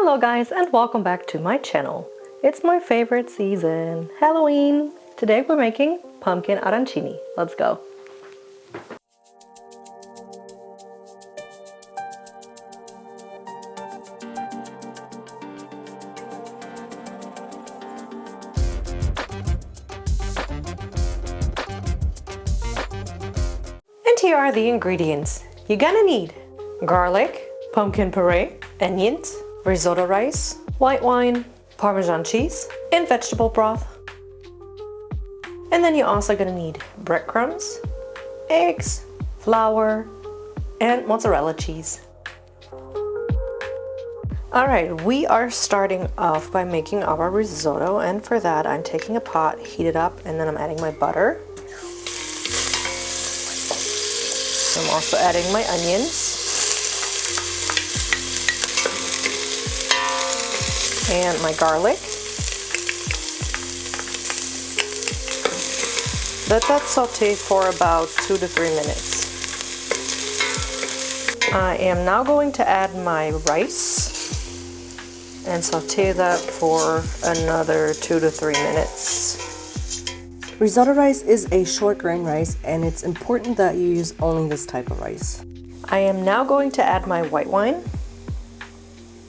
Hello guys, and welcome back to my channel. It's my favorite season, Halloween. Today we're making pumpkin arancini. Let's go. And here are the ingredients. You're gonna need garlic, pumpkin puree, onions, risotto rice, white wine, Parmesan cheese, and vegetable broth. And then you're also gonna need breadcrumbs, eggs, flour, and mozzarella cheese. Alright, we are starting off by making our risotto, and for that I'm taking a pot, heat it up, and then I'm adding my butter. I'm also adding my onions. And my garlic. Let that saute for about 2 to 3 minutes. I am now going to add my rice and saute that for another 2 to 3 minutes. Risotto rice is a short grain rice, and it's important that you use only this type of rice. I am now going to add my white wine.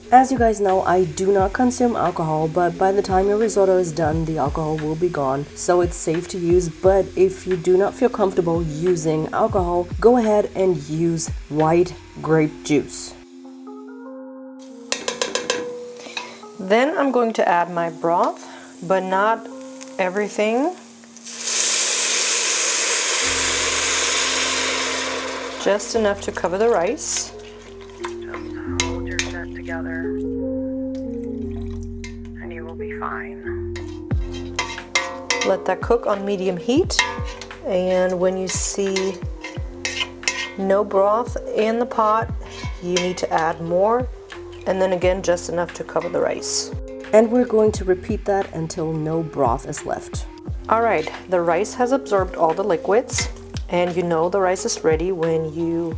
As you guys know, I do not consume alcohol, but by the time your risotto is done, the alcohol will be gone, so it's safe to use. But if you do not feel comfortable using alcohol, go ahead and use white grape juice. Then I'm going to add my broth, but not everything. Just enough to cover the rice. Together and you will be fine. Let that cook on medium heat, and when you see no broth in the pot, you need to add more, and then again just enough to cover the rice. And we're going to repeat that until no broth is left. Alright, the rice has absorbed all the liquids, and you know the rice is ready when you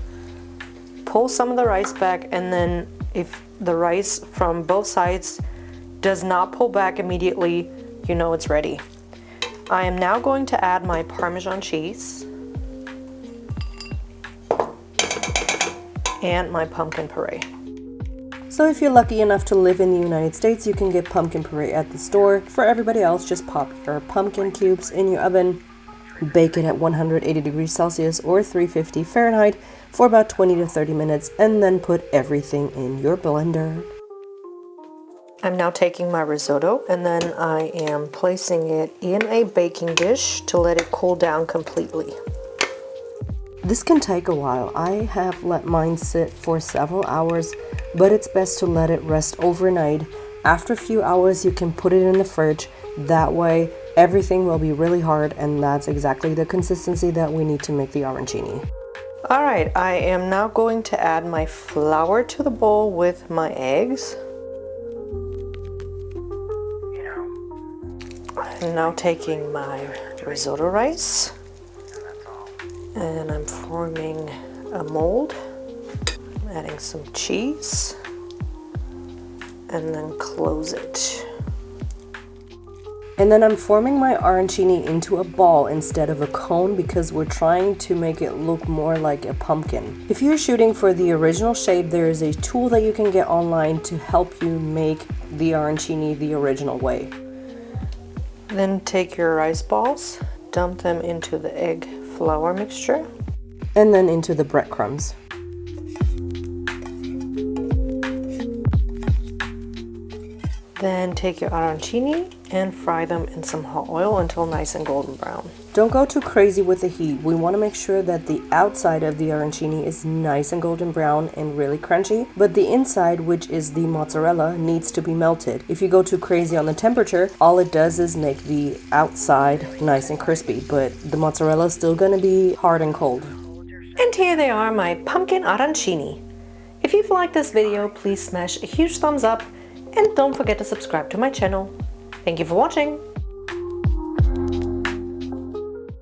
pull some of the rice back, and then if the rice from both sides does not pull back immediately, you know it's ready. I am now going to add my Parmesan cheese and my pumpkin puree. So if you're lucky enough to live in the United States, you can get pumpkin puree at the store. For everybody else, just pop your pumpkin cubes in your oven, bake it at 180 degrees Celsius or 350 Fahrenheit for about 20 to 30 minutes, and then put everything in your blender. I'm now taking my risotto, and then I am placing it in a baking dish to let it cool down completely. This can take a while. I have let mine sit for several hours, but it's best to let it rest overnight. After a few hours, you can put it in the fridge. That way, everything will be really hard, and that's exactly the consistency that we need to make the arancini. Alright, I am now going to add my flour to the bowl with my eggs. I'm now taking my risotto rice, and I'm forming a mold. I'm adding some cheese, and then close it. And then I'm forming my arancini into a ball instead of a cone, because we're trying to make it look more like a pumpkin. If you're shooting for the original shape, there is a tool that you can get online to help you make the arancini the original way. Then take your rice balls, dump them into the egg flour mixture. And then into the breadcrumbs. Then take your arancini and fry them in some hot oil until nice and golden brown. Don't go too crazy with the heat. We want to make sure that the outside of the arancini is nice and golden brown and really crunchy, but the inside, which is the mozzarella, needs to be melted. If you go too crazy on the temperature, all it does is make the outside nice and crispy, but the mozzarella is still going to be hard and cold. And here they are, my pumpkin arancini. If you've liked this video, please smash a huge thumbs up, and don't forget to subscribe to my channel. Thank you for watching!